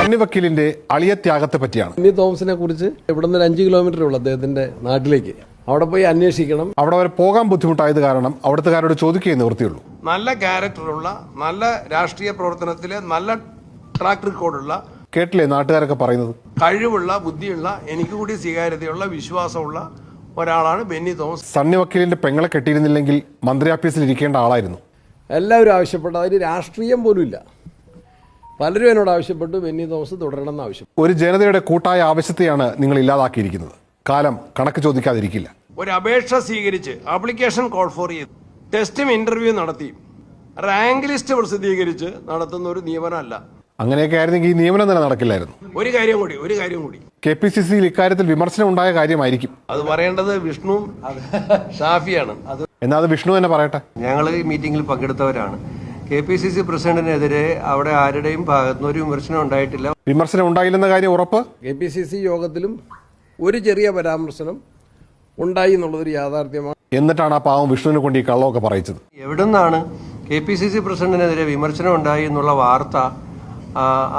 സണ്ണി വക്കീലിന്റെ അളിയത്യാഗത്തെ പറ്റിയാണ്. ബെന്നി തോമസിനെ കുറിച്ച് ഇവിടെ നിന്ന് 5 കിലോമീറ്റർ ഉള്ളു അദ്ദേഹത്തിന്റെ നാട്ടിലേക്ക്. അവിടെ പോയി അന്വേഷിക്കണം. അവിടെ വരെ പോകാൻ ബുദ്ധിമുട്ടായത് കാരണം അവിടുത്തുകാരോട് ചോദിക്കുകയും നിവൃത്തിയുള്ളൂ. നല്ല ക്യാരക്ടറുള്ള, നല്ല രാഷ്ട്രീയ പ്രവർത്തനത്തിലെ നല്ല ട്രാക്ക് റെക്കോർഡുള്ള, കേട്ടില്ലേ നാട്ടുകാരൊക്കെ പറയുന്നത്, കഴിവുള്ള, ബുദ്ധിയുള്ള, എനിക്ക് കൂടി സ്വീകാര്യതയുള്ള, വിശ്വാസമുള്ള ഒരാളാണ് ബെന്നി തോമസ്. സണ്ണി വക്കീലിന്റെ പെങ്ങളെ കെട്ടിയിരുന്നില്ലെങ്കിൽ മന്ത്രി ഓഫീസിൽ ഇരിക്കേണ്ട ആളായിരുന്നു. എല്ലാവരും ആവശ്യപ്പെട്ട, അതിന് രാഷ്ട്രീയം പോലും ഇല്ല. പലരും എന്നോട് ആവശ്യപ്പെട്ടു ബെന്നി തോമസ് തുടരണമെന്ന് ആവശ്യം. ഒരു ജനതയുടെ കൂട്ടായ ആവശ്യത്തെയാണ് നിങ്ങൾ ഇല്ലാതാക്കിയിരിക്കുന്നത്. കാലം കണക്ക് ചോദിക്കാതിരിക്കില്ല. ഒരു അപേക്ഷ സ്വീകരിച്ച് ആപ്ലിക്കേഷൻ കോൾ ഫോർ ചെയ്ത് ടെസ്റ്റും ഇന്റർവ്യൂ നടത്തി റാങ്ക് ലിസ്റ്റ് പ്രസിദ്ധീകരിച്ച് നടത്തുന്ന ഒരു നിയമനമല്ല. അങ്ങനെയൊക്കെ ആയിരുന്നെങ്കിൽ ഈ നിയമനം തന്നെ നടക്കില്ലായിരുന്നു. ഒരു കാര്യം കൂടി KPCC ഇക്കാര്യത്തിൽ വിമർശനം ഉണ്ടായ കാര്യമായിരിക്കും. അത് പറയേണ്ടത് വിഷ്ണു ഷാഫിയാണ്. എന്നാൽ അത് വിഷ്ണു തന്നെ പറയട്ടെ. ഞങ്ങൾ ഈ മീറ്റിംഗിൽ പങ്കെടുത്തവരാണ്. KPCC പ്രസിഡന്റിനെതിരെ അവിടെ ആരുടെയും ഭാഗത്തുനിന്ന് ഒരു വിമർശനം ഉണ്ടായിട്ടില്ല. വിമർശനം ഉണ്ടായില്ലെന്ന കാര്യം ഉറപ്പ്. KPCC യോഗത്തിലും ഒരു ചെറിയ പരാമർശനം ഉണ്ടായി എന്നുള്ളതൊരു യാഥാർത്ഥ്യമാണ്. എന്നിട്ടാണ് ആ പാവം വിഷ്ണുവിനെ കൊണ്ട് ഈ കള്ളമൊക്കെ പറയിച്ചത്. എവിടെ നിന്നാണ് KPCC പ്രസിഡന്റിനെതിരെ വിമർശനം ഉണ്ടായി എന്നുള്ള വാർത്ത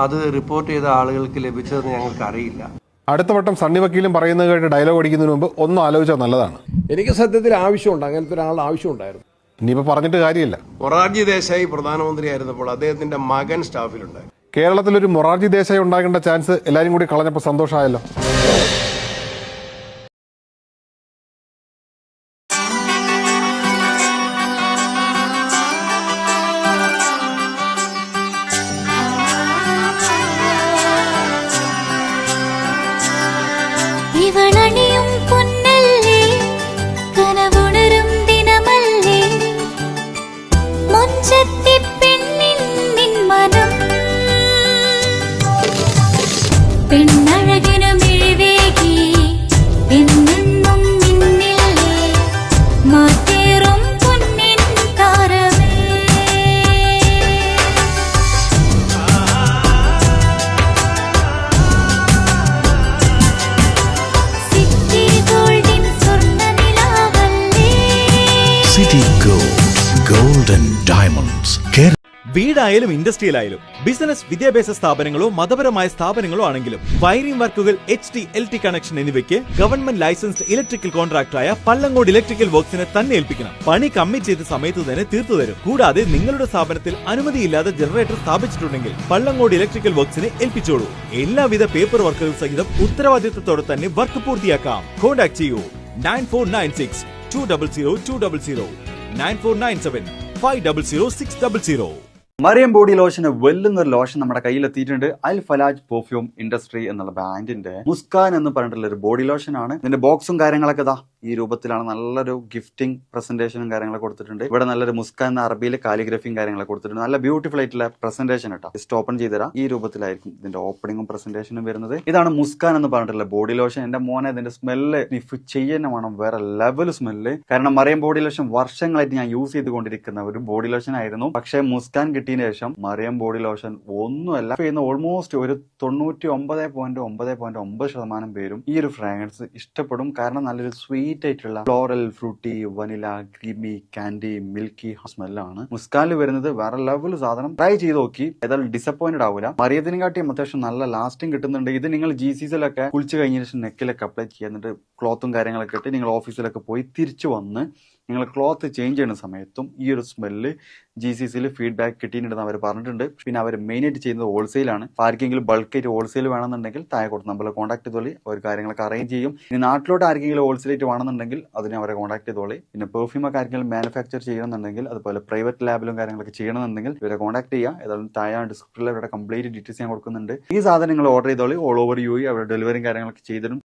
അത് റിപ്പോർട്ട് ചെയ്ത ആളുകൾക്ക് ലഭിച്ചതെന്ന് ഞങ്ങൾക്ക് അറിയില്ല. അടുത്ത വട്ടം സണ്ണി വക്കീലും പറയുന്നത് കേട്ട് ഡയലോഗ് അടിക്കുന്നതിന് മുമ്പ് ഒന്നും ആലോചിച്ചാൽ നല്ലതാണ്. എനിക്ക് സത്യത്തിൽ ആവശ്യമുണ്ട്, അങ്ങനത്തെ ഒരാളുടെ ആവശ്യമുണ്ടായിരുന്നു. ഇനിയിപ്പോൾ പറഞ്ഞിട്ട് കാര്യമില്ല. മൊറാർജി ദേശായി പ്രധാനമന്ത്രിയായിരുന്നപ്പോൾ അദ്ദേഹത്തിന്റെ മകൻ സ്റ്റാഫിലുണ്ടായി. കേരളത്തിലൊരു മൊറാർജി ദേശായി ഉണ്ടാകേണ്ട ചാൻസ് എല്ലാവരും കൂടി കളഞ്ഞപ്പോൾ സന്തോഷമായല്ലോ. ഇവളണിയും പൊന്നല്ലേ, കനവുണരും ദിനമല്ലേ, മൊഞ്ചത്തി പെണ്ണിൻ നിൻ മനം, പെണ്ണഴകിനു മിഴിവേകി എന്നെന്നും നിന്നില്ലേ, മാറ്റേറും പൊന്നിൻ താരമേ. City Gold, Gold and Diamonds. വീടായാലും ഇൻഡസ്ട്രിയിലായാലും ബിസിനസ്, വിദ്യാഭ്യാസ സ്ഥാപനങ്ങളോ മതപരമായ സ്ഥാപനങ്ങളോ ആണെങ്കിലും വയറിംഗ് വർക്കുകൾ, HT, LT കണക്ഷൻ എന്നിവയ്ക്ക് ഗവൺമെന്റ് ലൈസൻസ്ഡ് ഇലക്ട്രിക്കൽ കോൺട്രാക്ടറായ പള്ളങ്കോട് ഇലക്ട്രിക്കൽ വർക്സിനെ തന്നെ ഏൽപ്പിക്കണം. പണി കമ്മിറ്റ് ചെയ്ത സമയത്ത് തന്നെ തീർത്തു തരും. കൂടാതെ നിങ്ങളുടെ സ്ഥാപനത്തിൽ അനുമതിയില്ലാതെ ജനറേറ്റർ സ്ഥാപിച്ചിട്ടുണ്ടെങ്കിൽ പള്ളങ്കോട് ഇലക്ട്രിക്കൽ വർക്സിനെ ഏൽപ്പിച്ചോളൂ. എല്ലാവിധ പേപ്പർ വർക്കുകൾ സഹിതം ഉത്തരവാദിത്തത്തോടെ തന്നെ വർക്ക് പൂർത്തിയാക്കാം. കോൺടാക്ട് ചെയ്യൂ 9496 200 200 9497 500 600. മറിയം ബോഡി ലോഷന് വെല്ലുന്നൊരു ലോഷൻ നമ്മുടെ കയ്യിലെത്തിയിട്ടുണ്ട്. അൽ ഫലാജ് പെർഫ്യൂം ഇൻഡസ്ട്രി എന്നുള്ള ബ്രാൻഡിന്റെ മുസ്കാൻ എന്ന് പറഞ്ഞിട്ടുള്ള ഒരു ബോഡി ലോഷൻ ആണ്. ഇതിന്റെ ബോക്സും കാര്യങ്ങളൊക്കെ ഇതാ ഈ രൂപത്തിലാണ്. നല്ലൊരു ഗിഫ്റ്റിംഗ് പ്രസന്റേഷനും കാര്യങ്ങളൊക്കെ കൊടുത്തിട്ടുണ്ട്. ഇവിടെ നല്ലൊരു മുസ്കാൻ എന്ന അറബിയിൽ കാലിഗ്രഫിയും കാര്യങ്ങളൊക്കെ കൊടുത്തിട്ടുണ്ട്. നല്ല ബ്യൂട്ടിഫുൾ ആയിട്ടുള്ള പ്രസന്റേഷൻ കേട്ടോ. ജസ്റ്റ് ഓപ്പൺ ചെയ്തുതരാം. ഈ രൂപത്തിലായിരിക്കും ഇതിന്റെ ഓപ്പണിംഗും പ്രസന്റേഷനും വരുന്നത്. ഇതാണ് മുസ്കാൻ എന്ന് പറഞ്ഞിട്ടുള്ള ബോഡി ലോഷൻ. എന്റെ മോനെ ഇതിന്റെ സ്മെല്ല് സ്നിഫ് ചെയ്യുന്ന വേണം, വേറെ ലെവൽ സ്മെല്ല്. കാരണം മറിയം ബോഡി ലോഷൻ വർഷങ്ങളായിട്ട് ഞാൻ യൂസ് ചെയ്തുകൊണ്ടിരിക്കുന്ന ഒരു ബോഡി ലോഷൻ ആയിരുന്നു. പക്ഷേ മുസ്കാൻ കിട്ടിയതിന് ശേഷം മറിയം ബോഡി ലോഷൻ ഒന്നുമല്ല ചെയ്യുന്ന ഓൾമോസ്റ്റ് ഒരു 99.9% പേരും ഈ ഒരു ഫ്രാഗ്രൻസ് ഇഷ്ടപ്പെടും. കാരണം നല്ലൊരു സ്വീറ്റ് ആയിട്ടുള്ള floral, fruity, vanilla, creamy, candy, milky സ്മെല്ലാണ് മുസ്കാനിൽ വരുന്നത്. വേറെ ലെവൽ സാധനം. ട്രൈ ചെയ്ത് നോക്കി, ഏതായാലും ഡിസപ്പോയിന്റഡ് ആവില്ല. മറിയത്തിനും കാട്ടിയും അത്യാവശ്യം നല്ല ലാസ്റ്റിംഗ് കിട്ടുന്നുണ്ട്. ഇത് നിങ്ങൾ GCCയിലൊക്കെ കുളിച്ച് കഴിഞ്ഞ ശേഷം നെക്കിലൊക്കെ അപ്ലൈ ചെയ്യുന്നിട്ട് ക്ലോത്തും കാര്യങ്ങളൊക്കെ ഇട്ട് നിങ്ങൾ ഓഫീസിലൊക്കെ പോയി തിരിച്ചു വന്ന് നിങ്ങൾ ക്ലോത്ത് ചേഞ്ച് ചെയ്യുന്ന സമയത്തും ഈ ഒരു സ്മെല്ല് GCCയിൽ ഫീഡ്ബാക്ക് കിട്ടിയിട്ടുണ്ടെന്ന് അവർ പറഞ്ഞിട്ടുണ്ട്. പിന്നെ അവർ മെയിനായിട്ട് ചെയ്യുന്നത് ഹോൾസെയിലാണ്. ആർക്കെങ്കിലും ബൾക്കായിട്ട് ഹോൾസെയിൽ വേണമെന്നുണ്ടെങ്കിൽ താഴെ കൊടുത്ത് നമ്മൾ കോൺടാക്ട് ചെയ്തോളി. അവർ കാര്യങ്ങളൊക്കെ അറേഞ്ച് ചെയ്യും. ഇനി നാട്ടിലോട്ട് ആർക്കെങ്കിലും ഹോൾസെയിലായിട്ട് വേണമെന്നുണ്ടെങ്കിൽ അതിനെ അവരെ കോൺടാക്ട് ചെയ്തോളി. പിന്നെ പെർഫ്യൂമൊക്കെ ആർക്കെങ്കിലും മാനുഫാക്ചർ ചെയ്യണമെന്നുണ്ടെങ്കിൽ, അതുപോലെ പ്രൈവറ്റ് ലാബിലും കാര്യങ്ങളൊക്കെ ചെയ്യണമെന്നുണ്ടെങ്കിൽ ഇവരെ കോൺടാക്ട് ചെയ്യുക. ഏതായാലും താഴെ ഡിസ്ക്രിപ്ഷനിൽ അവരുടെ കംപ്ലീറ്റ് ഡീറ്റെയിൽസ് ഞാൻ കൊടുക്കുന്നുണ്ട്. ഈ സാധനങ്ങൾ ഓർഡർ ചെയ്തോളി. ഓൾ ഓവർ UAE അവരുടെ ഡെലിവറിയും കാര്യങ്ങളൊക്കെ ചെയ്തിടും.